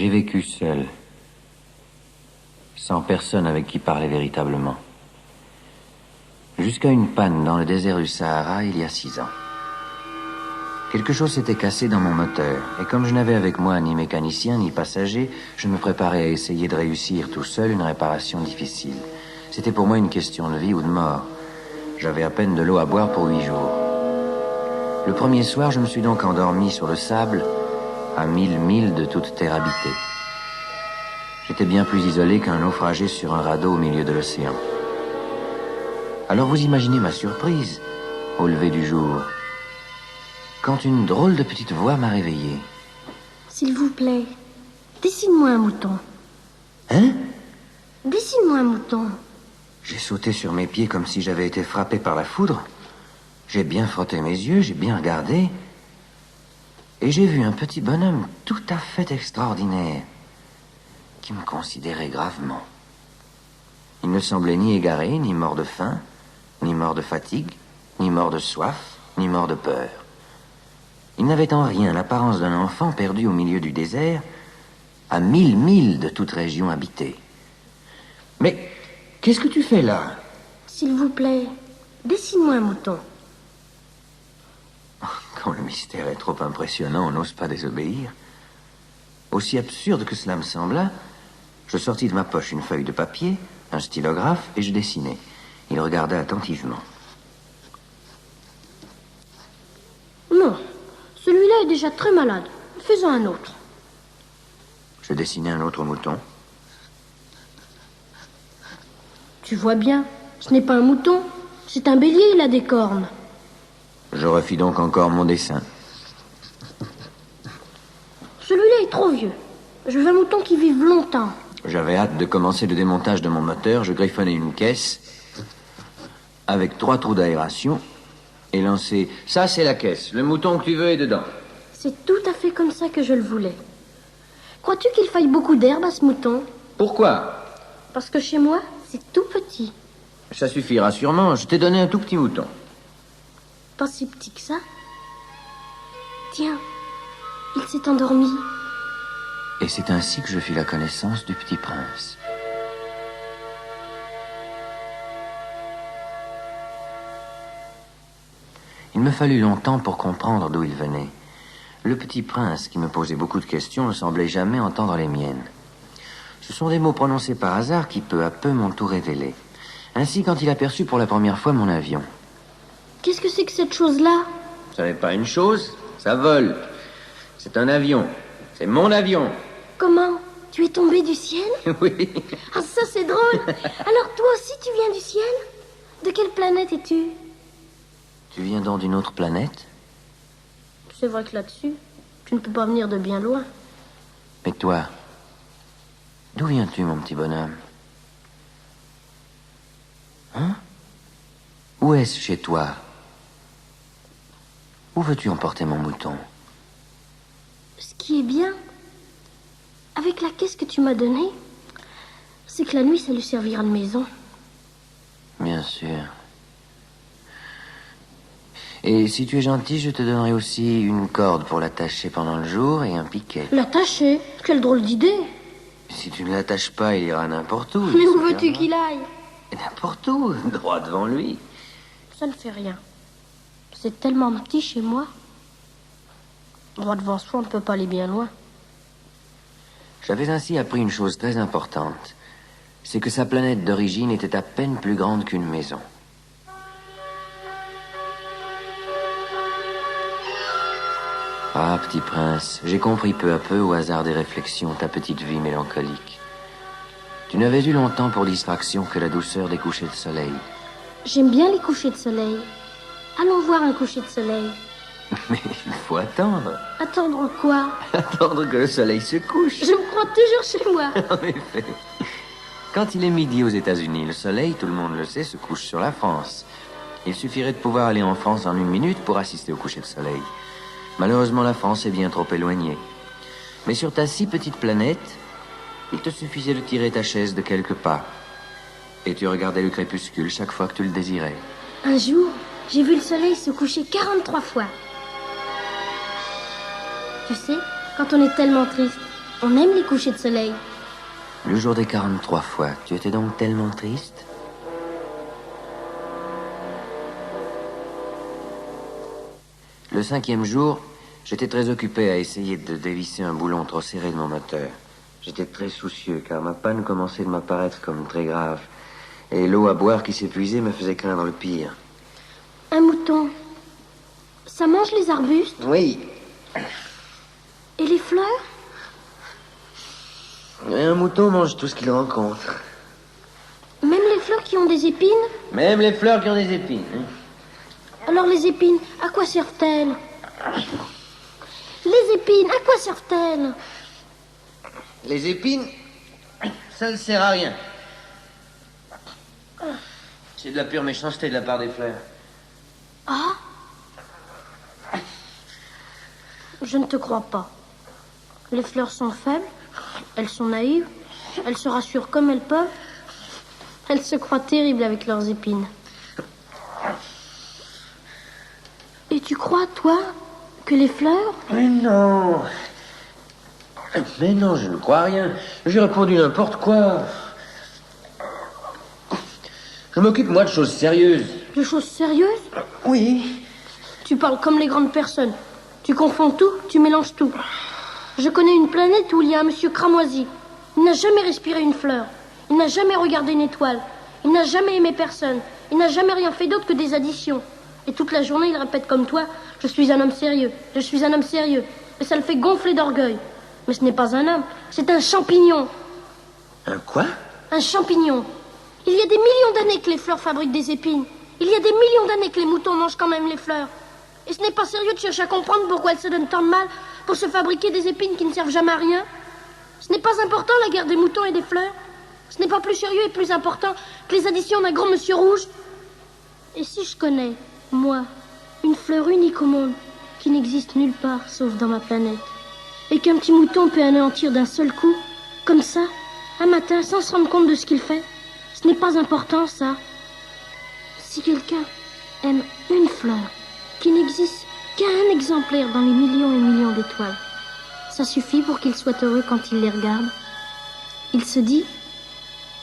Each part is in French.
J'ai vécu seul, sans personne avec qui parler véritablement. Jusqu'à une panne dans le désert du Sahara il y a 6 ans. Quelque chose s'était cassé dans mon moteur, et comme je n'avais avec moi ni mécanicien ni passager, je me préparais à essayer de réussir tout seul une réparation difficile. C'était pour moi une question de vie ou de mort. J'avais à peine de l'eau à boire pour 8 jours. Le premier soir, je me suis donc endormi sur le sable, à 1000 milles de toute terre habitée. J'étais bien plus isolé qu'un naufragé sur un radeau au milieu de l'océan. Alors vous imaginez ma surprise, au lever du jour, quand une drôle de petite voix m'a réveillé. S'il vous plaît, dessine-moi un mouton. Hein? Dessine-moi un mouton. J'ai sauté sur mes pieds comme si j'avais été frappé par la foudre. J'ai bien frotté mes yeux, j'ai bien regardé. Et j'ai vu un petit bonhomme tout à fait extraordinaire qui me considérait gravement. Il ne semblait ni égaré, ni mort de faim, ni mort de fatigue, ni mort de soif, ni mort de peur. Il n'avait en rien l'apparence d'un enfant perdu au milieu du désert, à 1000 milles de toute région habitée. Mais qu'est-ce que tu fais là? S'il vous plaît, dessine-moi un mouton. Quand le mystère est trop impressionnant, on n'ose pas désobéir. Aussi absurde que cela me sembla, je sortis de ma poche une feuille de papier, un stylographe, et je dessinai. Il regarda attentivement. Non, celui-là est déjà très malade. Faisons un autre. Je dessinai un autre mouton. Tu vois bien, ce n'est pas un mouton, c'est un bélier, il a des cornes. Je refis donc encore mon dessin. Celui-là est trop vieux. Je veux un mouton qui vive longtemps. J'avais hâte de commencer le démontage de mon moteur. Je griffonnai une caisse avec 3 trous d'aération et lançai. Ça, c'est la caisse. Le mouton que tu veux est dedans. C'est tout à fait comme ça que je le voulais. Crois-tu qu'il faille beaucoup d'herbe à ce mouton? Pourquoi? Parce que chez moi, c'est tout petit. Ça suffira sûrement. Je t'ai donné un tout petit mouton. Pas si petit que ça. Tiens, il s'est endormi. Et c'est ainsi que je fis la connaissance du petit prince. Il me fallut longtemps pour comprendre d'où il venait. Le petit prince, qui me posait beaucoup de questions, ne semblait jamais entendre les miennes. Ce sont des mots prononcés par hasard qui, peu à peu, m'ont tout révélé. Ainsi, quand il aperçut pour la première fois mon avion. Qu'est-ce que c'est que cette chose-là? Ça n'est pas une chose, ça vole. C'est un avion. C'est mon avion. Comment? Tu es tombé du ciel? Oui. Ah, ça c'est drôle. Alors toi aussi tu viens du ciel? De quelle planète es-tu? Tu viens donc d'une autre planète? C'est vrai que là-dessus, tu ne peux pas venir de bien loin. Mais toi, d'où viens-tu, mon petit bonhomme? Hein? Où est-ce chez toi? Où veux-tu emporter mon mouton? Ce qui est bien, avec la caisse que tu m'as donnée, c'est que la nuit, ça lui servira de maison. Bien sûr. Et si tu es gentil, je te donnerai aussi une corde pour l'attacher pendant le jour et un piquet. L'attacher? Quelle drôle d'idée! Si tu ne l'attaches pas, il ira n'importe où. Mais où veux-tu qu'il aille? N'importe où, droit devant lui. Ça ne fait rien. C'est tellement petit chez moi. Droit devant soi, on ne peut pas aller bien loin. J'avais ainsi appris une chose très importante. C'est que sa planète d'origine était à peine plus grande qu'une maison. Ah, petit prince, j'ai compris peu à peu, au hasard des réflexions, ta petite vie mélancolique. Tu n'avais eu longtemps pour distraction que la douceur des couchers de soleil. J'aime bien les couchers de soleil. Allons voir un coucher de soleil. Mais il faut attendre. Attendre quoi? Attendre que le soleil se couche. Je me crois toujours chez moi. En effet. Quand il est midi aux États-Unis, le soleil, tout le monde le sait, se couche sur la France. Il suffirait de pouvoir aller en France en 1 minute pour assister au coucher de soleil. Malheureusement, la France est bien trop éloignée. Mais sur ta si petite planète, il te suffisait de tirer ta chaise de quelques pas. Et tu regardais le crépuscule chaque fois que tu le désirais. Un jour, j'ai vu le soleil se coucher 43 fois. Tu sais, quand on est tellement triste, On aime les couchers de soleil. Le jour des 43 fois, tu étais donc tellement triste? Le 5e jour, j'étais très occupé à essayer de dévisser un boulon trop serré de mon moteur. J'étais très soucieux, car ma panne commençait de m'apparaître comme très grave. Et l'eau à boire qui s'épuisait me faisait craindre le pire. Un mouton, ça mange les arbustes? Oui. Et les fleurs? Et un mouton mange tout ce qu'il rencontre. Même les fleurs qui ont des épines? Même les fleurs qui ont des épines. Alors les épines, à quoi servent-elles? Les épines, à quoi servent-elles? Les épines, ça ne sert à rien. C'est de la pure méchanceté de la part des fleurs. Ah? Je ne te crois pas. Les fleurs sont faibles, elles sont naïves, elles se rassurent comme elles peuvent. Elles se croient terribles avec leurs épines. Et tu crois, toi, que les fleurs... Mais non. Mais non, je ne crois rien. J'ai répondu n'importe quoi. Je m'occupe, moi, de choses sérieuses. De choses sérieuses? Oui. Tu parles comme les grandes personnes. Tu confonds tout, tu mélanges tout. Je connais une planète où il y a un monsieur cramoisi. Il n'a jamais respiré une fleur. Il n'a jamais regardé une étoile. Il n'a jamais aimé personne. Il n'a jamais rien fait d'autre que des additions. Et toute la journée, il répète comme toi, je suis un homme sérieux, je suis un homme sérieux. Et ça le fait gonfler d'orgueil. Mais ce n'est pas un homme, c'est un champignon. Un quoi? Un champignon. Il y a des millions d'années que les fleurs fabriquent des épines. Il y a des millions d'années que les moutons mangent quand même les fleurs. Et ce n'est pas sérieux de chercher à comprendre pourquoi elles se donnent tant de mal pour se fabriquer des épines qui ne servent jamais à rien. Ce n'est pas important, la guerre des moutons et des fleurs. Ce n'est pas plus sérieux et plus important que les additions d'un grand monsieur rouge. Et si je connais, moi, une fleur unique au monde qui n'existe nulle part sauf dans ma planète, et qu'un petit mouton peut anéantir d'un seul coup, comme ça, un matin, sans se rendre compte de ce qu'il fait, ce n'est pas important, ça. Si quelqu'un aime une fleur qui n'existe qu'un exemplaire dans les millions et millions d'étoiles, ça suffit pour qu'il soit heureux quand il les regarde. Il se dit,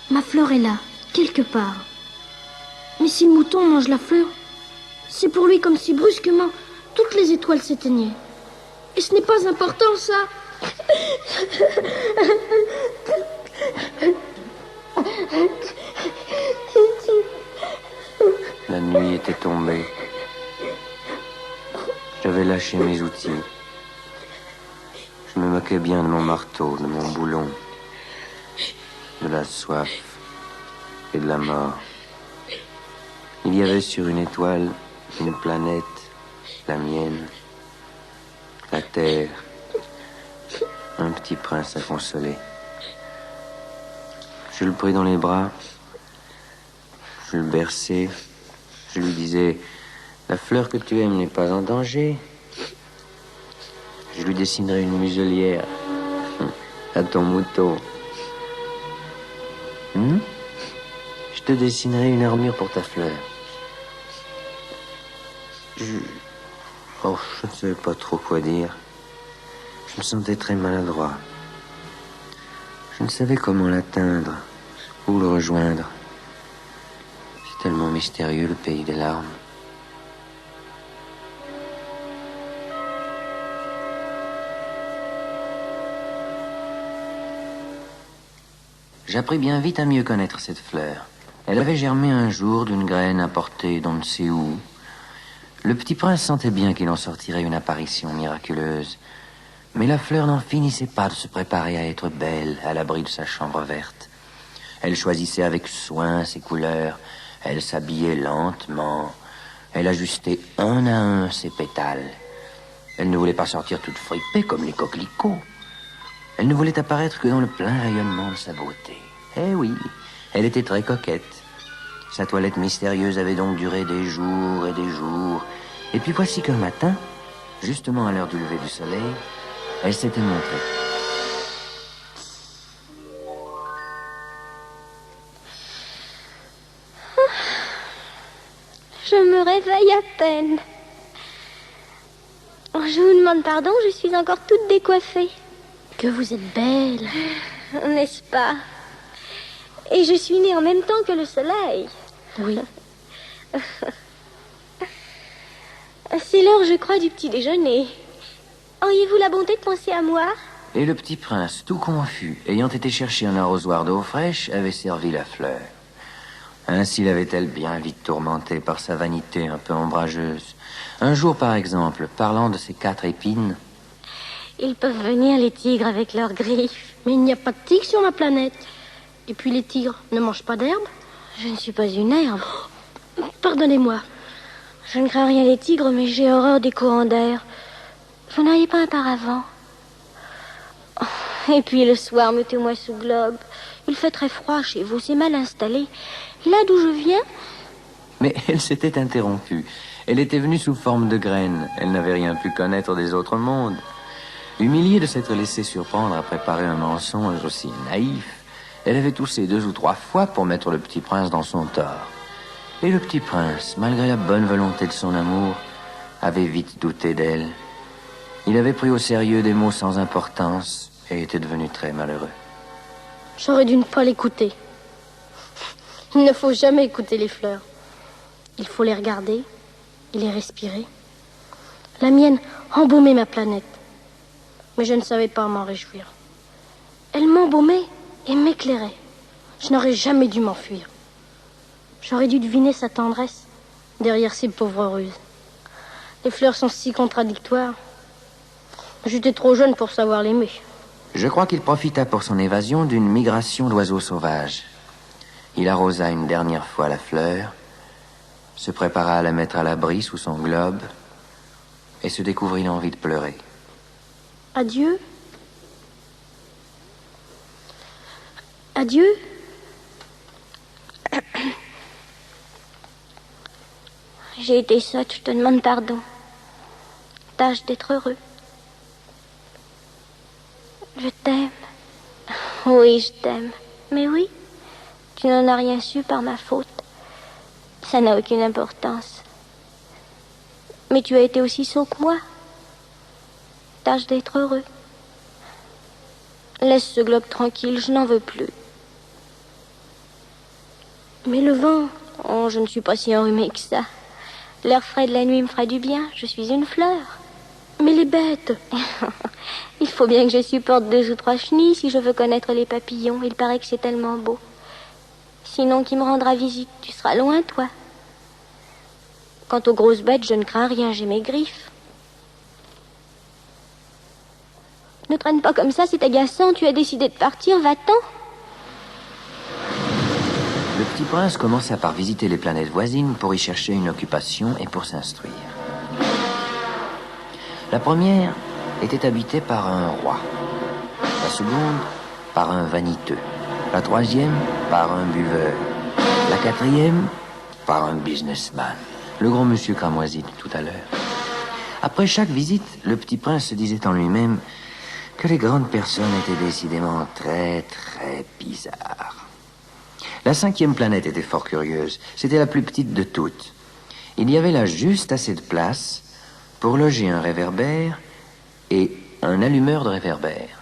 ma fleur est là, quelque part. Mais si le mouton mange la fleur, c'est pour lui comme si brusquement toutes les étoiles s'éteignaient. Et ce n'est pas important, ça. La nuit était tombée. J'avais lâché mes outils. Je me moquais bien de mon marteau, de mon boulon, de la soif et de la mort. Il y avait sur une étoile une planète, la mienne, la terre, un petit prince à consoler. Je le pris dans les bras, je le berçai, je lui disais, la fleur que tu aimes n'est pas en danger. Je lui dessinerai une muselière à ton mouton. Je te dessinerai une armure pour ta fleur. Je ne savais pas trop quoi dire. Je me sentais très maladroit. Je ne savais comment l'atteindre, ou le rejoindre. C'est tellement mystérieux, le pays des larmes. J'appris bien vite à mieux connaître cette fleur. Elle avait germé un jour d'une graine apportée d'on ne sait où. Le petit prince sentait bien qu'il en sortirait une apparition miraculeuse. Mais la fleur n'en finissait pas de se préparer à être belle à l'abri de sa chambre verte. Elle choisissait avec soin ses couleurs. Elle s'habillait lentement. Elle ajustait un à un ses pétales. Elle ne voulait pas sortir toute fripée comme les coquelicots. Elle ne voulait apparaître que dans le plein rayonnement de sa beauté. Eh oui, elle était très coquette. Sa toilette mystérieuse avait donc duré des jours et des jours. Et puis voici qu'un matin, justement à l'heure du lever du soleil, elle s'était montrée. Je me réveille à peine. Je vous demande pardon, je suis encore toute décoiffée. Que vous êtes belle. N'est-ce pas? Et je suis née en même temps que le soleil. Oui. C'est l'heure, je crois, du petit déjeuner. Auriez-vous la bonté de penser à moi? Et le petit prince, tout confus, ayant été chercher un arrosoir d'eau fraîche, avait servi la fleur. Ainsi l'avait-elle bien vite tourmentée par sa vanité un peu ombrageuse. Un jour, par exemple, parlant de ses 4 épines... Ils peuvent venir, les tigres, avec leurs griffes. Mais il n'y a pas de tigres sur ma planète. Et puis les tigres ne mangent pas d'herbe. Je ne suis pas une herbe. Pardonnez-moi. Je ne crains rien les tigres, mais j'ai horreur des courants d'air. Vous n'auriez pas un paravent? Et puis le soir, mettez-moi sous globe. Il fait très froid chez vous, c'est mal installé. Là d'où je viens... Mais elle s'était interrompue. Elle était venue sous forme de graine. Elle n'avait rien pu connaître des autres mondes. Humiliée de s'être laissée surprendre à préparer un mensonge aussi naïf, elle avait toussé 2 ou 3 fois pour mettre le petit prince dans son tort. Et le petit prince, malgré la bonne volonté de son amour, avait vite douté d'elle. Il avait pris au sérieux des mots sans importance et était devenu très malheureux. J'aurais dû ne pas l'écouter. Il ne faut jamais écouter les fleurs. Il faut les regarder et les respirer. La mienne embaumait ma planète. Mais je ne savais pas m'en réjouir. Elle m'embaumait et m'éclairait. Je n'aurais jamais dû m'enfuir. J'aurais dû deviner sa tendresse derrière ces pauvres ruses. Les fleurs sont si contradictoires. J'étais trop jeune pour savoir l'aimer. Je crois qu'il profita pour son évasion d'une migration d'oiseaux sauvages. Il arrosa une dernière fois la fleur, se prépara à la mettre à l'abri sous son globe et se découvrit l'envie de pleurer. Adieu. Adieu. J'ai été sotte, je te demande pardon. Tâche d'être heureux. Je t'aime. Oui, je t'aime. Mais oui, tu n'en as rien su par ma faute. Ça n'a aucune importance. Mais tu as été aussi sot que moi. Tâche d'être heureux. Laisse ce globe tranquille, je n'en veux plus. Mais le vent... Oh, je ne suis pas si enrhumée que ça. L'air frais de la nuit me ferait du bien. Je suis une fleur. Mais les bêtes... Il faut bien que je supporte 2 ou 3 chenilles si je veux connaître les papillons. Il paraît que c'est tellement beau. Sinon, qui me rendra visite? Tu seras loin, toi. Quant aux grosses bêtes, je ne crains rien, j'ai mes griffes. Ne traîne pas comme ça, c'est agaçant. Tu as décidé de partir, va-t'en. Le petit prince commença par visiter les planètes voisines pour y chercher une occupation et pour s'instruire. La première était habitée par un roi. La seconde, par un vaniteux. La troisième, par un buveur. La quatrième, par un businessman. Le gros monsieur cramoisi de tout à l'heure. Après chaque visite, le petit prince se disait en lui-même que les grandes personnes étaient décidément très, très bizarres. La 5e planète était fort curieuse. C'était la plus petite de toutes. Il y avait là juste assez de place pour loger un réverbère et un allumeur de réverbère.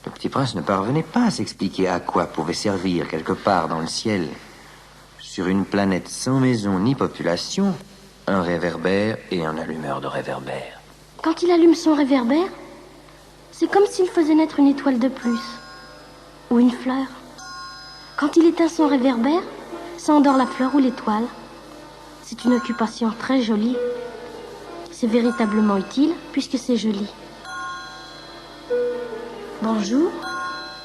Le petit prince ne parvenait pas à s'expliquer à quoi pouvait servir quelque part dans le ciel, sur une planète sans maison ni population, un réverbère et un allumeur de réverbère. Quand il allume son réverbère, c'est comme s'il faisait naître une étoile de plus, ou une fleur. Quand il éteint son réverbère, ça endort la fleur ou l'étoile. C'est une occupation très jolie. C'est véritablement utile, puisque c'est joli. Bonjour.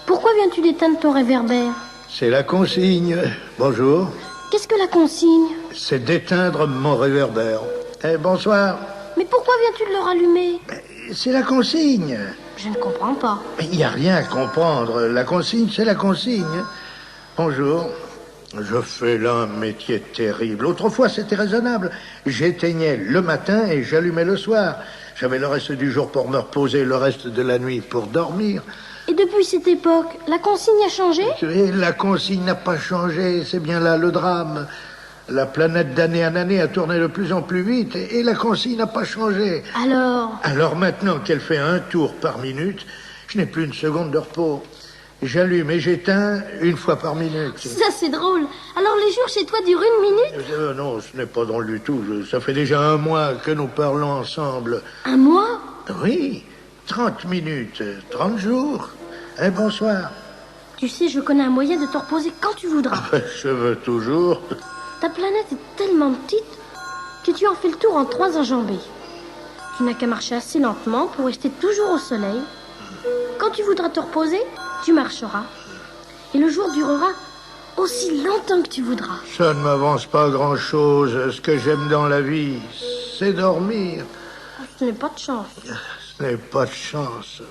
Pourquoi viens-tu d'éteindre ton réverbère? C'est la consigne. Bonjour. Qu'est-ce que la consigne? C'est d'éteindre mon réverbère. Bonsoir. Mais pourquoi viens-tu de le rallumer? C'est la consigne. Je ne comprends pas. Il n'y a rien à comprendre. La consigne, c'est la consigne. Bonjour. Je fais là un métier terrible. Autrefois, c'était raisonnable. J'éteignais le matin et j'allumais le soir. J'avais le reste du jour pour me reposer, le reste de la nuit pour dormir. Et depuis cette époque, la consigne a changé? La consigne n'a pas changé, c'est bien là le drame. La planète d'année en année a tourné de plus en plus vite et la consigne n'a pas changé. Alors maintenant qu'elle fait un tour par minute, je n'ai plus une seconde de repos. J'allume et j'éteins une fois par minute. Ça, c'est drôle. Alors les jours chez toi durent 1 minute? Non, ce n'est pas drôle du tout. Ça fait déjà 1 mois que nous parlons ensemble. 1 mois? Oui, 30 minutes, 30 jours. Et bonsoir. Tu sais, je connais un moyen de te reposer quand tu voudras. Je veux toujours. Ta planète est tellement petite que tu en fais le tour en 3 enjambées. Tu n'as qu'à marcher assez lentement pour rester toujours au soleil. Quand tu voudras te reposer, tu marcheras. Et le jour durera aussi longtemps que tu voudras. Ça ne m'avance pas grand-chose. Ce que j'aime dans la vie, c'est dormir. Ce n'est pas de chance. Ce n'est pas de chance.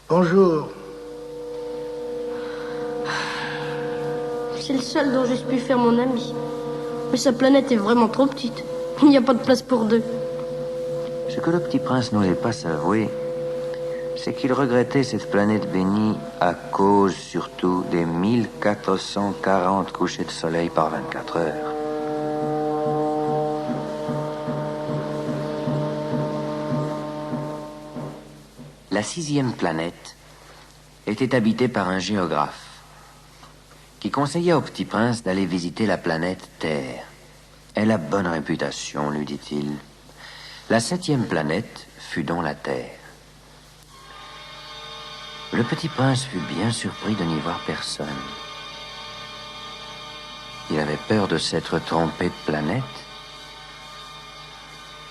Bonjour. C'est le seul dont j'eusse pu faire mon ami. Mais sa planète est vraiment trop petite. Il n'y a pas de place pour 2. Ce que le petit prince n'osait pas s'avouer, c'est qu'il regrettait cette planète bénie à cause surtout des 1440 couchers de soleil par 24 heures. La 6e planète était habitée par un géographe qui conseilla au petit prince d'aller visiter la planète Terre. Elle a bonne réputation, lui dit-il. La 7e planète fut donc la Terre. Le petit prince fut bien surpris de n'y voir personne. Il avait peur de s'être trompé de planète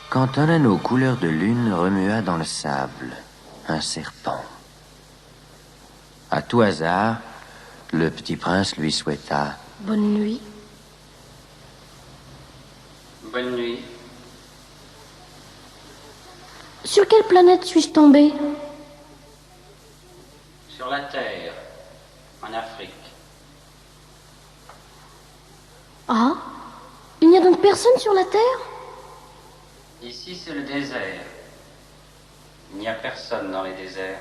quand un anneau couleur de lune remua dans le sable un serpent. À tout hasard, le petit prince lui souhaita bonne nuit. Bonne nuit. Sur quelle planète suis-je tombé? Sur la Terre, en Afrique. Ah, il n'y a donc personne sur la Terre? Ici, c'est le désert. Il n'y a personne dans les déserts.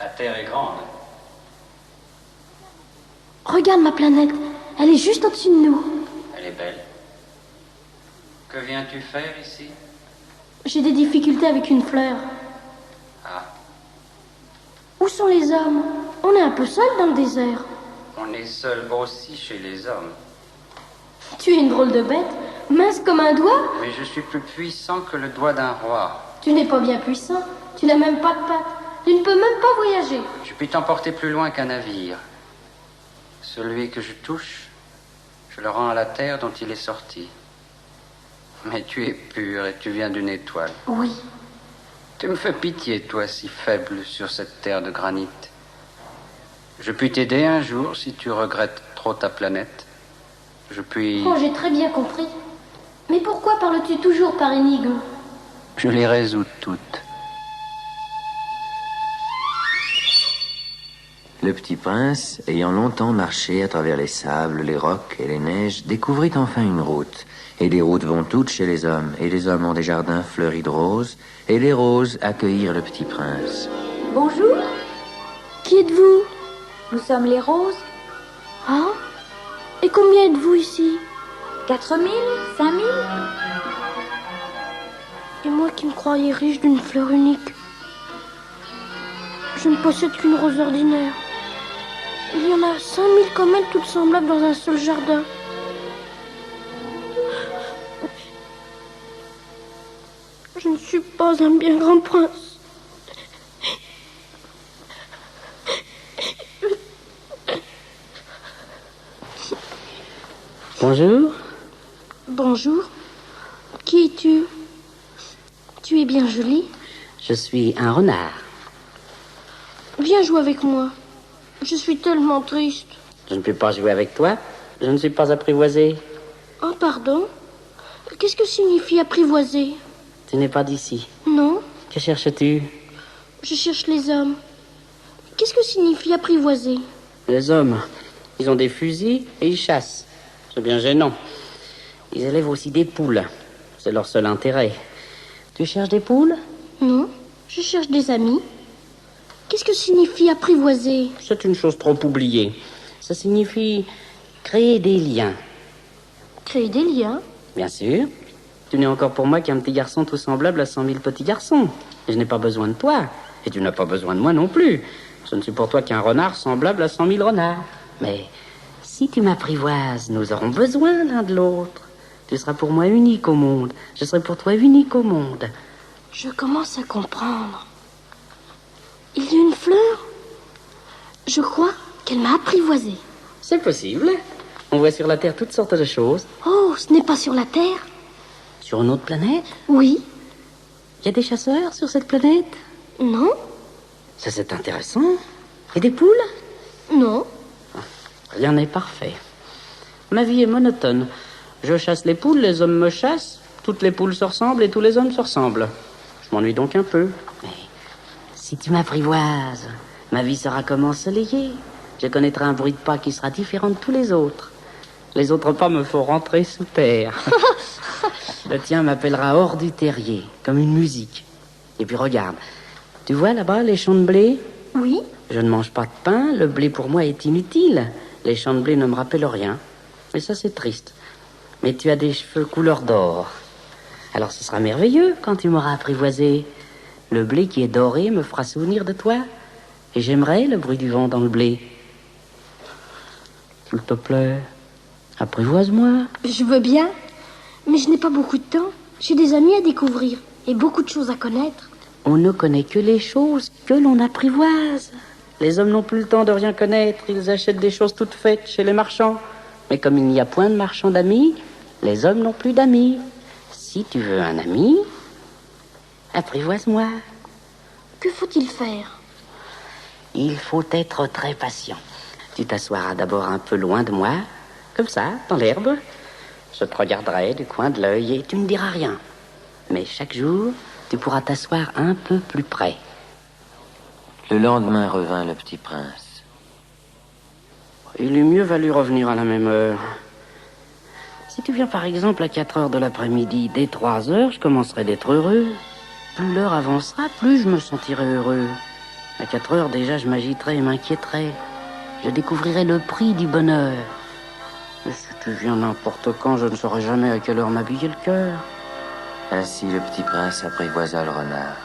La Terre est grande. Regarde ma planète, elle est juste au-dessus de nous. Elle est belle. Que viens-tu faire ici? J'ai des difficultés avec une fleur. Ah, Où sont les hommes? On est un peu seul dans le désert. on est seul aussi chez les hommes. Tu es une drôle de bête, mince comme un doigt. Mais je suis plus puissant que le doigt d'un roi. Tu n'es pas bien puissant, tu n'as même pas de pattes. Tu ne peux même pas voyager. Je puis t'emporter plus loin qu'un navire. Celui que je touche, je le rends à la terre dont il est sorti. Mais tu es pur et tu viens d'une étoile. Oui. Tu me fais pitié, toi, si faible sur cette terre de granit. Je puis t'aider un jour si tu regrettes trop ta planète. Je puis... Oh, j'ai très bien compris. Mais pourquoi parles-tu toujours par énigme? Je les résous toutes. Le petit prince, ayant longtemps marché à travers les sables, les rocs et les neiges, découvrit enfin une route. Et des routes vont toutes chez les hommes, et les hommes ont des jardins fleuris de roses, et les roses accueillirent le petit prince. Bonjour, Qui êtes-vous? nous sommes les roses. Ah? Et combien êtes-vous ici? 4000, 5000. Et moi qui me croyais riche d'une fleur unique. Je ne possède qu'une rose ordinaire. Il y en a 5000 comme elle, toutes semblables dans un seul jardin. Je ne suis pas un bien grand prince. Bonjour. Bonjour. Qui es-tu? Tu es bien jolie. Je suis un renard. Viens jouer avec moi. Je suis tellement triste. Je ne peux pas jouer avec toi. Je ne suis pas apprivoisé. Oh, pardon? Qu'est-ce que signifie apprivoiser? Tu n'es pas d'ici. Non, Que cherches-tu? je cherche les hommes. Qu'est-ce que signifie apprivoiser? Les hommes, ils ont des fusils et ils chassent. C'est bien gênant. Ils élèvent aussi des poules. C'est leur seul intérêt. Tu cherches des poules? Non, je cherche des amis. Qu'est-ce que signifie apprivoiser? C'est une chose trop oubliée. Ça signifie créer des liens, Créer des liens. Bien sûr. Tu n'es encore pour moi qu'un petit garçon tout semblable à 100 000 petits garçons. Et je n'ai pas besoin de toi. Et tu n'as pas besoin de moi non plus. Je ne suis pour toi qu'un renard semblable à 100 000 renards. Mais si tu m'apprivoises, nous aurons besoin l'un de l'autre. Tu seras pour moi unique au monde. Je serai pour toi unique au monde. Je commence à comprendre. Il y a une fleur. Je crois qu'elle m'a apprivoisée. C'est possible. On voit sur la Terre toutes sortes de choses. Oh, ce n'est pas sur la Terre? Sur une autre planète? Oui. Il y a des chasseurs sur cette planète? Non. Ça, c'est intéressant. Et des poules? Non. Rien n'est parfait. Ma vie est monotone. Je chasse les poules, les hommes me chassent. Toutes les poules se ressemblent et tous les hommes se ressemblent. Je m'ennuie donc un peu. Mais si tu m'apprivoises, ma vie sera comme ensoleillée. Je connaîtrai un bruit de pas qui sera différent de tous les autres. Les autres pas me font rentrer sous terre. Le tien m'appellera hors du terrier, comme une musique. Et puis regarde, tu vois là-bas les champs de blé? Oui. Je ne mange pas de pain, le blé pour moi est inutile. Les champs de blé ne me rappellent rien. Mais ça, c'est triste. Mais tu as des cheveux couleur d'or. Alors ce sera merveilleux quand tu m'auras apprivoisé. Le blé qui est doré me fera souvenir de toi. Et j'aimerais le bruit du vent dans le blé. S'il te plaît, apprivoise-moi. Je veux bien, mais je n'ai pas beaucoup de temps. J'ai des amis à découvrir et beaucoup de choses à connaître. On ne connaît que les choses que l'on apprivoise. Les hommes n'ont plus le temps de rien connaître. Ils achètent des choses toutes faites chez les marchands. Mais comme il n'y a point de marchands d'amis, les hommes n'ont plus d'amis. Si tu veux un ami, apprivoise-moi. Que faut-il faire? Il faut être très patient. Tu t'assoiras d'abord un peu loin de moi, comme ça, dans l'herbe. Je te regarderai du coin de l'œil et tu ne diras rien. Mais chaque jour, tu pourras t'asseoir un peu plus près. Le lendemain revint le petit prince. Il eût mieux valu revenir à la même heure. Si tu viens par exemple à 4 heures de l'après-midi, dès 3 heures, je commencerai d'être heureux. Plus l'heure avancera, plus je me sentirai heureux. À 4 heures déjà, je m'agiterai et m'inquiéterai. Je découvrirai le prix du bonheur. Mais si tu viens n'importe quand, je ne saurai jamais à quelle heure m'habiller le cœur. Ainsi le petit prince apprivoisa le renard.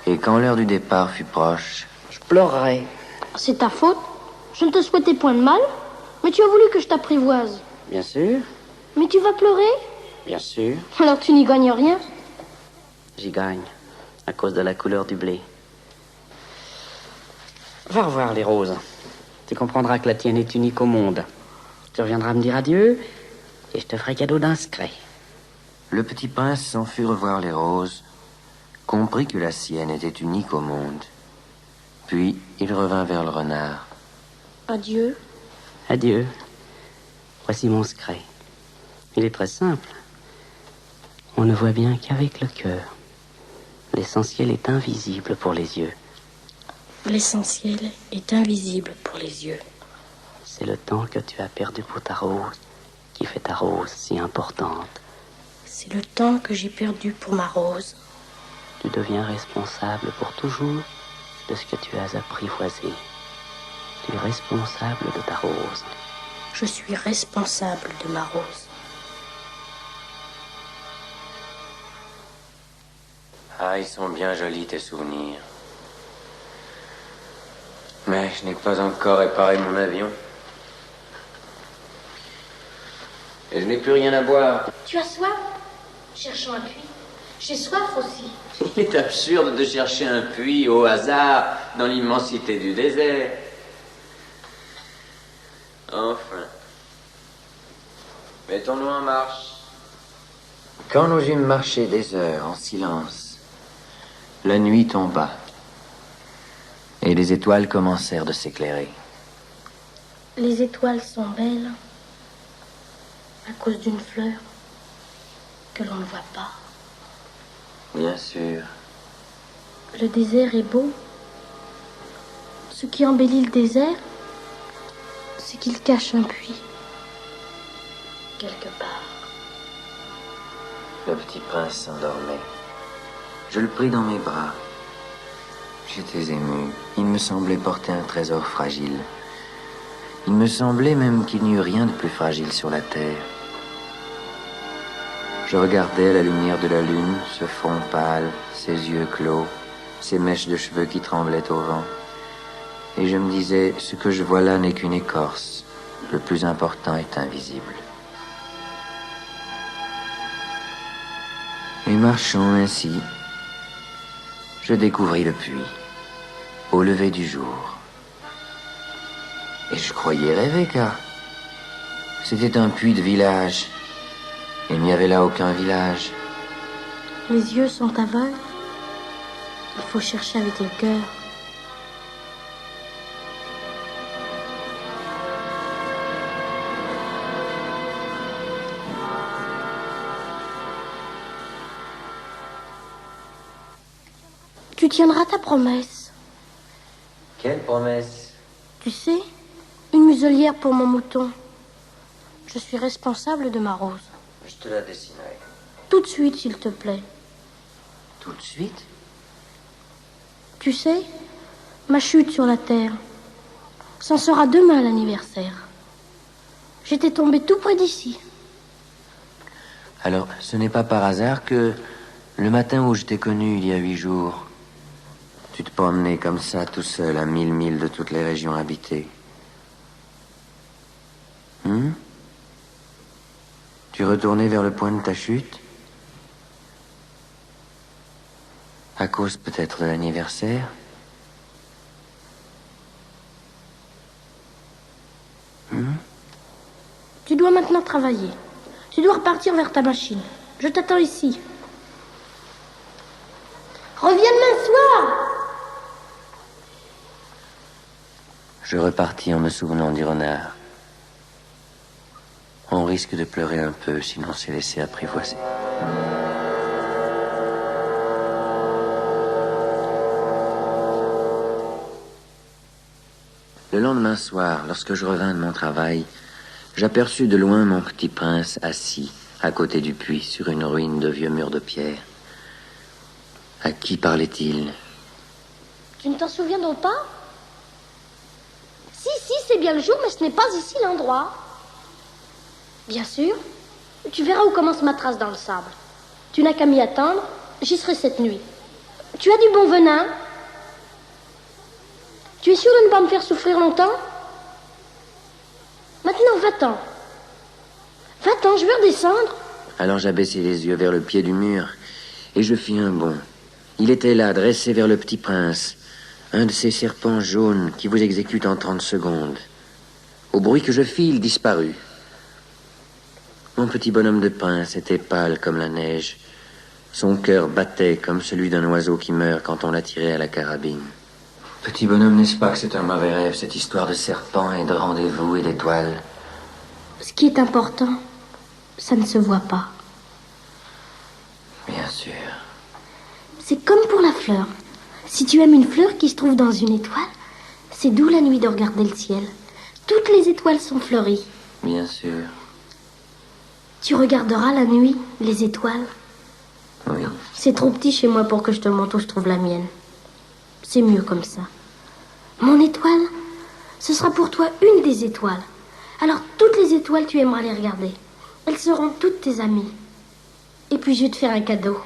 Et quand l'heure du départ fut proche, Je pleurerai. C'est ta faute. Je ne te souhaitais point de mal, mais tu as voulu que je t'apprivoise. Bien sûr, Mais tu vas pleurer? bien sûr. Alors tu n'y gagnes rien. J'y gagne, à cause de la couleur du blé. Va revoir les roses. Tu comprendras que la tienne est unique au monde. Tu reviendras me dire adieu, et je te ferai cadeau d'un secret. le petit prince s'en fut revoir les roses, comprit que la sienne était unique au monde. Puis il revint vers le renard. Adieu. Adieu. Voici mon secret. Il est très simple. On ne voit bien qu'avec le cœur. L'essentiel est invisible pour les yeux. L'essentiel est invisible pour les yeux. C'est le temps que tu as perdu pour ta rose qui fait ta rose si importante. C'est le temps que j'ai perdu pour ma rose. Tu deviens responsable pour toujours de ce que tu as apprivoisé. Tu es responsable de ta rose. Je suis responsable de ma rose. Ah, ils sont bien jolis, tes souvenirs. Mais je n'ai pas encore réparé mon avion. Et je n'ai plus rien à boire. Tu as soif? Cherchons un puits. J'ai soif aussi. Il est absurde de chercher un puits au hasard dans l'immensité du désert. Enfin. Mettons-nous en marche. Quand nous eûmes marché des heures en silence, la nuit tomba et les étoiles commencèrent de s'éclairer. Les étoiles sont belles à cause d'une fleur que l'on ne voit pas. Bien sûr. Le désert est beau. Ce qui embellit le désert, c'est qu'il cache un puits. Quelque part. Le petit prince s'endormait. Je le pris dans mes bras. J'étais ému. Il me semblait porter un trésor fragile. Il Il me semblait même qu'il n'y eut rien de plus fragile sur la terre. Je regardais la lumière de la lune, ce front pâle, ses yeux clos, ses mèches de cheveux qui tremblaient au vent. Et je me disais, ce que je vois là n'est qu'une écorce. Le plus important est invisible. Et marchant ainsi, je découvris le puits, au lever du jour. Et je croyais rêver, car c'était un puits de village. Il n'y avait là aucun village. Les yeux sont aveugles. Il faut chercher avec le cœur. Tu tiendras ta promesse. Quelle promesse? Tu sais, une muselière pour mon mouton. Je suis responsable de ma rose. Je te la dessinerai. Tout de suite, s'il te plaît. Tout de suite? Tu sais, ma chute sur la terre, c'en sera demain l'anniversaire. J'étais tombée tout près d'ici. Alors, ce n'est pas par hasard que, le matin où je t'ai connu il y a 8 jours, tu te promenais comme ça, tout seul, à 1000 milles de toutes les régions habitées. Tu retournais vers le point de ta chute? À cause peut-être de l'anniversaire? Tu dois maintenant travailler. Tu dois repartir vers ta machine. Je t'attends ici. Reviens demain soir! Je repartis en me souvenant du renard. On risque de pleurer un peu si l'on s'est laissé apprivoiser. Le lendemain soir, lorsque je revins de mon travail, j'aperçus de loin mon petit prince assis à côté du puits sur une ruine de vieux murs de pierre. À qui parlait-il? Tu ne t'en souviens donc pas? Si, c'est bien le jour, mais ce n'est pas ici l'endroit. Bien sûr. Tu verras où commence ma trace dans le sable. Tu n'as qu'à m'y attendre, j'y serai cette nuit. Tu as du bon venin? Tu es sûr de ne pas me faire souffrir longtemps? Maintenant, va-t'en. Va-t'en, je veux redescendre. Alors j'abaissai les yeux vers le pied du mur, et je fis un bond. Il était là, dressé vers le petit prince, un de ces serpents jaunes qui vous exécutent en 30 secondes. Au bruit que je fis, il disparut. Mon petit bonhomme de prince était pâle comme la neige. Son cœur battait comme celui d'un oiseau qui meurt quand on l'a tiré à la carabine. Petit bonhomme, n'est-ce pas que c'est un mauvais rêve, cette histoire de serpents et de rendez-vous et d'étoiles? Ce qui est important, ça ne se voit pas. Bien sûr. C'est comme pour la fleur. Si tu aimes une fleur qui se trouve dans une étoile, c'est doux la nuit de regarder le ciel. Toutes les étoiles sont fleuries. Bien sûr. Tu regarderas la nuit, les étoiles. Oui. C'est trop petit chez moi pour que je te montre où je trouve la mienne. C'est mieux comme ça. Mon étoile, ce sera pour toi une des étoiles. Alors toutes les étoiles, tu aimeras les regarder. Elles seront toutes tes amies. Et puis je vais te faire un cadeau.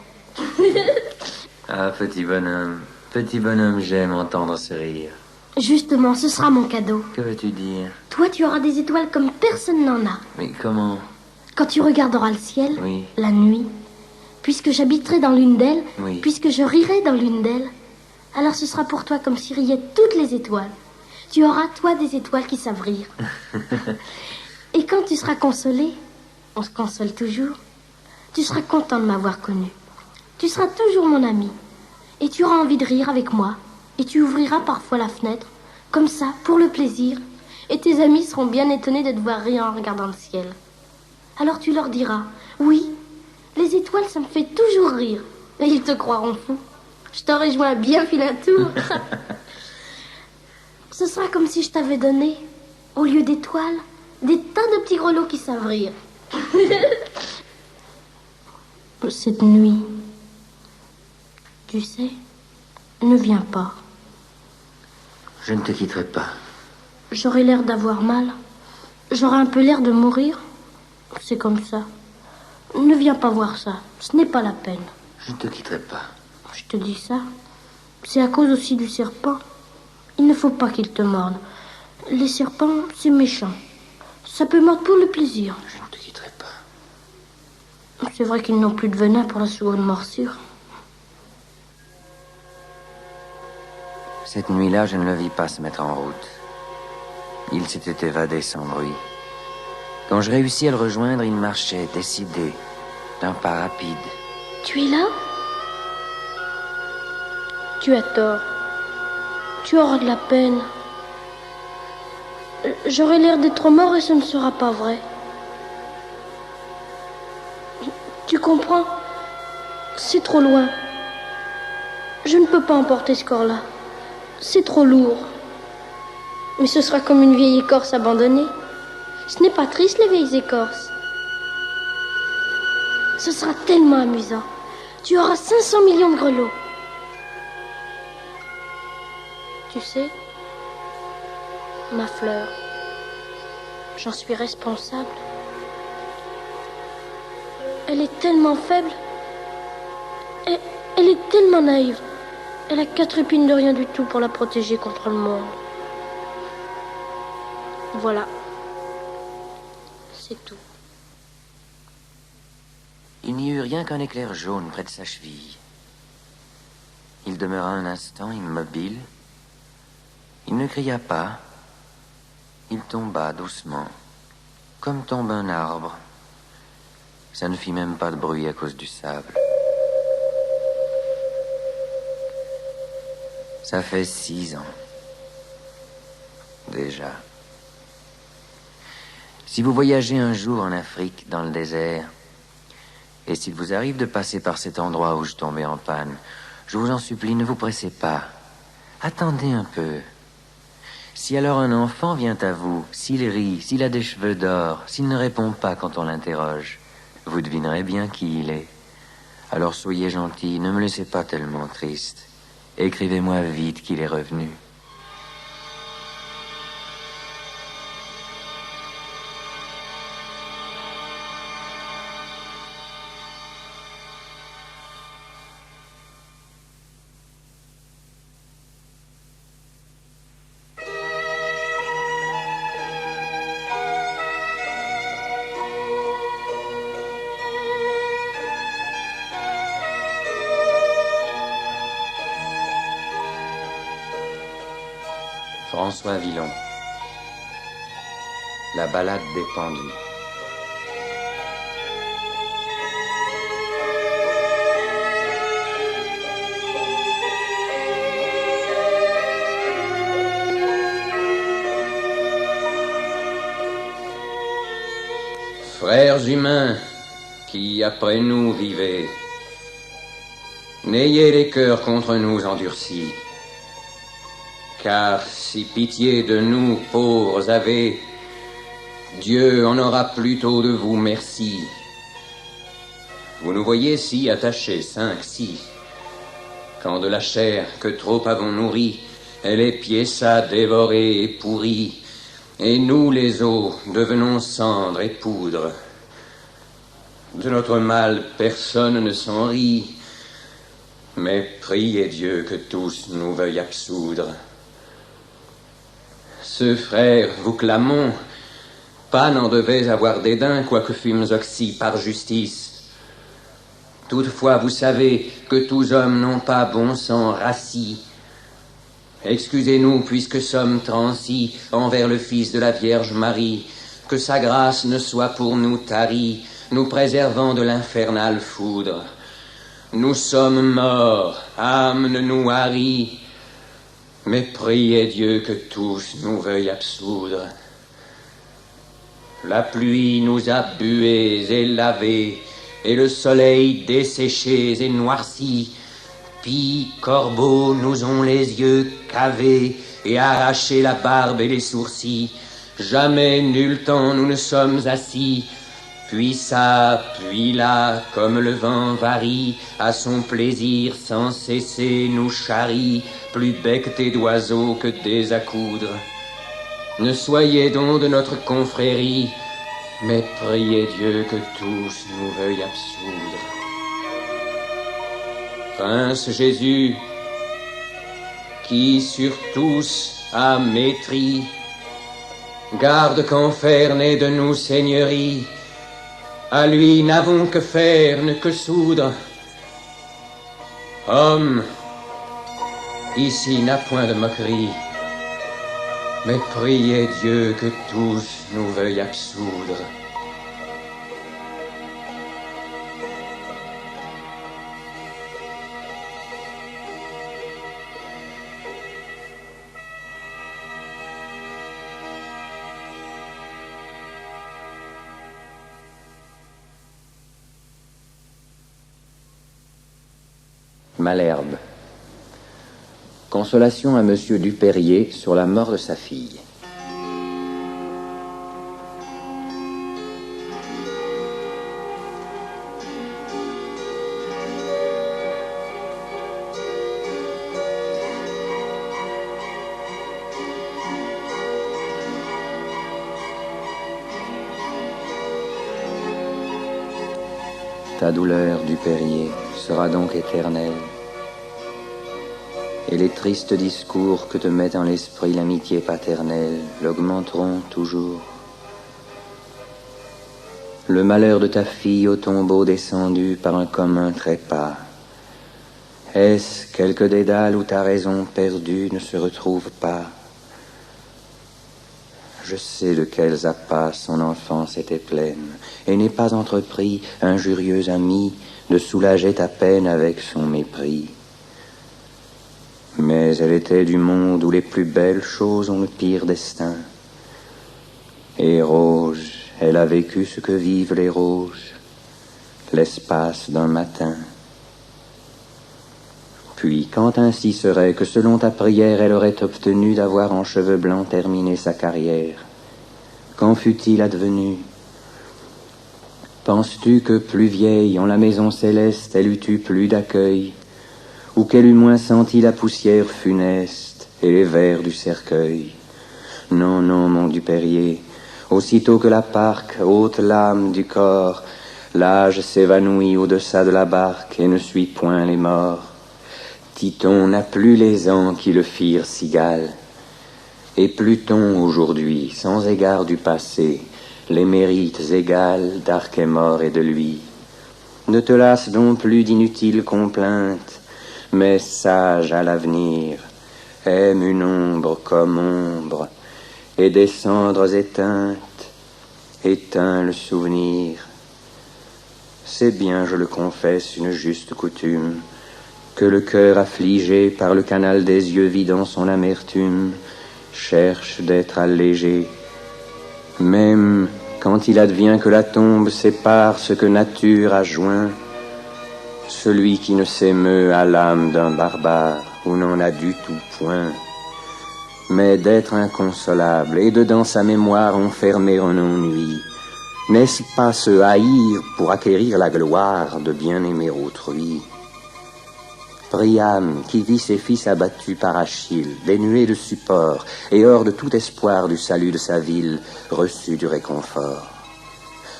Ah, petit bonhomme, j'aime entendre ce rire. Justement, ce sera mon cadeau. Que veux-tu dire? Toi, tu auras des étoiles comme personne n'en a. Mais comment? Quand tu regarderas le ciel, Oui. la nuit, puisque j'habiterai dans l'une d'elles, Oui. puisque je rirai dans l'une d'elles, alors ce sera pour toi comme si riaient toutes les étoiles. Tu auras, toi, des étoiles qui savent rire. Et quand tu seras consolé, on se console toujours, tu seras content de m'avoir connu. Tu seras toujours mon ami. Et tu auras envie de rire avec moi. Et tu ouvriras parfois la fenêtre, comme ça, pour le plaisir. Et tes amis seront bien étonnés de te voir rire en regardant le ciel. Alors tu leur diras, oui, les étoiles, ça me fait toujours rire. Et ils te croiront fou. Je t'aurais joué un bien vilain tour. Ce sera comme si je t'avais donné, au lieu d'étoiles, des tas de petits grelots qui savent rire. Cette nuit, tu sais, ne viens pas. Je ne te quitterai pas. J'aurai l'air d'avoir mal. J'aurai un peu l'air de mourir. C'est comme ça. Ne viens pas voir ça. Ce n'est pas la peine. Je ne te quitterai pas. Je te dis ça. C'est à cause aussi du serpent. Il ne faut pas qu'il te morde. Les serpents, c'est méchant. Ça peut mordre pour le plaisir. Je ne te quitterai pas. C'est vrai qu'ils n'ont plus de venin pour la seconde morsure. Cette nuit-là, je ne le vis pas se mettre en route. Il s'était évadé sans bruit. Quand je réussis à le rejoindre, il marchait, décidé, d'un pas rapide. Tu es là? Tu as tort. Tu auras de la peine. J'aurai l'air d'être mort et ce ne sera pas vrai. Tu comprends? C'est trop loin. Je ne peux pas emporter ce corps-là. C'est trop lourd. Mais ce sera comme une vieille écorce abandonnée. Ce n'est pas triste, les vieilles écorces. Ce sera tellement amusant. Tu auras 500 millions de grelots. Tu sais, ma fleur, j'en suis responsable. Elle est tellement faible. Elle est tellement naïve. Elle a 4 épines de rien du tout pour la protéger contre le monde. Voilà. C'est tout. Il n'y eut rien qu'un éclair jaune près de sa cheville. Il demeura un instant immobile. Il ne cria pas. Il tomba doucement, comme tombe un arbre. Ça ne fit même pas de bruit à cause du sable. Ça fait 6 ans. Déjà. Si vous voyagez un jour en Afrique, dans le désert, et s'il vous arrive de passer par cet endroit où je tombais en panne, je vous en supplie, ne vous pressez pas. Attendez un peu. Si alors un enfant vient à vous, s'il rit, s'il a des cheveux d'or, s'il ne répond pas quand on l'interroge, vous devinerez bien qui il est. Alors soyez gentil, ne me laissez pas tellement triste. Écrivez-moi vite qu'il est revenu. François Villon. La balade des pendus. Frères humains, qui après nous vivez, n'ayez les cœurs contre nous endurcis. Car si pitié de nous pauvres avez, Dieu en aura plutôt de vous merci. Vous nous voyez si attachés, 5, 6, quand de la chair que trop avons nourrie, elle est piéça, dévorée et pourrie, et nous les os devenons cendres et poudre. De notre mal personne ne s'en rit, mais priez Dieu que tous nous veuillent absoudre. Ce frère, vous clamons, pas n'en devait avoir dédain, quoique fûmes oxy par justice. Toutefois, vous savez que tous hommes n'ont pas bon sang rassis. Excusez-nous, puisque sommes transis envers le Fils de la Vierge Marie, que sa grâce ne soit pour nous tarie, nous préservant de l'infernale foudre. Nous sommes morts, âme ne nous harit, mais priez Dieu que tous nous veuillent absoudre. La pluie nous a bués et lavés, et le soleil desséchés et noircis. Pis, corbeaux nous ont les yeux cavés et arraché la barbe et les sourcils. Jamais nul temps nous ne sommes assis, puis ça, puis là, comme le vent varie, à son plaisir sans cesser nous charrie, plus becquetés d'oiseaux que des accoudres. Ne soyez donc de notre confrérie, mais priez Dieu que tous nous veuillent absoudre. Prince Jésus, qui sur tous a maîtrise, garde qu'enfer n'ait de nous seigneurie, à lui n'avons que faire, ne que soudre. Homme, ici n'a point de moquerie, mais priez Dieu que tous nous veuillent absoudre. Malherbe. Consolation à Monsieur Dupérier sur la mort de sa fille. Ta douleur, Dupérier, sera donc éternelle. Et les tristes discours que te met en l'esprit l'amitié paternelle l'augmenteront toujours. Le malheur de ta fille au tombeau descendu par un commun trépas, est-ce quelque dédale où ta raison perdue ne se retrouve pas? Je sais de quels appas son enfance était pleine, et n'ai pas entrepris, injurieux ami, de soulager ta peine avec son mépris. Mais elle était du monde où les plus belles choses ont le pire destin. Et rose, elle a vécu ce que vivent les roses, l'espace d'un matin. Puis, quand ainsi serait que selon ta prière, elle aurait obtenu d'avoir en cheveux blancs terminé sa carrière, qu'en fût-il advenu? Penses-tu que plus vieille, en la maison céleste, elle eût eu plus d'accueil, ou qu'elle eût moins senti la poussière funeste et les vers du cercueil? Non, non, mon Dupérier, aussitôt que la parque ôte l'âme du corps, l'âge s'évanouit au-deçà de la barque et ne suit point les morts. Titon n'a plus les ans qui le firent cigale, et Pluton aujourd'hui, sans égard du passé, les mérites égales d'Archémore et de lui. Ne te lasse donc plus d'inutiles complaintes, mais sage à l'avenir, aime une ombre comme ombre, et des cendres éteintes, éteins le souvenir. C'est bien, je le confesse, une juste coutume, que le cœur affligé par le canal des yeux vidant son amertume, cherche d'être allégé. Même quand il advient que la tombe sépare ce que nature a joint, celui qui ne s'émeut à l'âme d'un barbare ou n'en a du tout point, mais d'être inconsolable et dedans sa mémoire enfermer un ennui, n'est-ce pas se haïr pour acquérir la gloire de bien aimer autrui? Priam, qui vit ses fils abattus par Achille, dénués de support et hors de tout espoir du salut de sa ville, reçut du réconfort.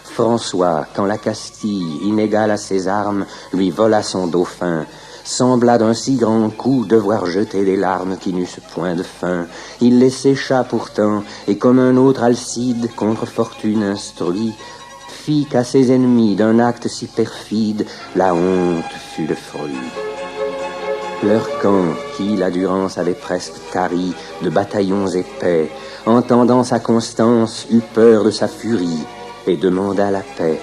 François, quand la Castille, inégale à ses armes, lui vola son dauphin, sembla d'un si grand coup devoir jeter des larmes qui n'eussent point de fin. Il les sécha pourtant, et comme un autre Alcide, contre fortune instruit, fit qu'à ses ennemis d'un acte si perfide, la honte fut le fruit. Leur camp, qui la Durance avait presque tari de bataillons épais, entendant sa constance, eut peur de sa furie et demanda la paix.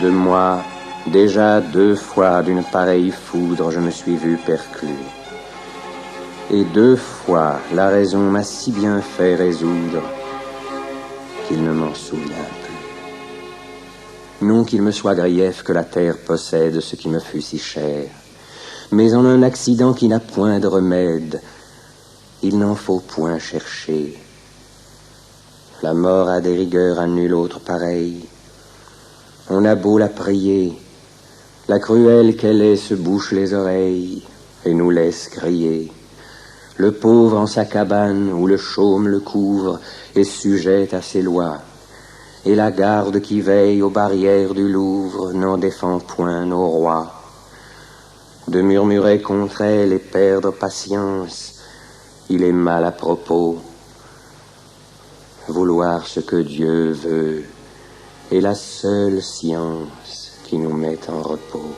De moi, déjà 2 fois d'une pareille foudre, je me suis vu perclus. Et 2 fois, la raison m'a si bien fait résoudre qu'il ne m'en souvient plus. Non qu'il me soit grief que la terre possède ce qui me fut si cher, mais en un accident qui n'a point de remède, il n'en faut point chercher. La mort a des rigueurs à nul autre pareil. On a beau la prier, la cruelle qu'elle est se bouche les oreilles et nous laisse crier. Le pauvre en sa cabane où le chaume le couvre est sujet à ses lois. Et la garde qui veille aux barrières du Louvre n'en défend point nos rois. De murmurer contre elle et perdre patience, il est mal à propos. Vouloir ce que Dieu veut est la seule science qui nous met en repos.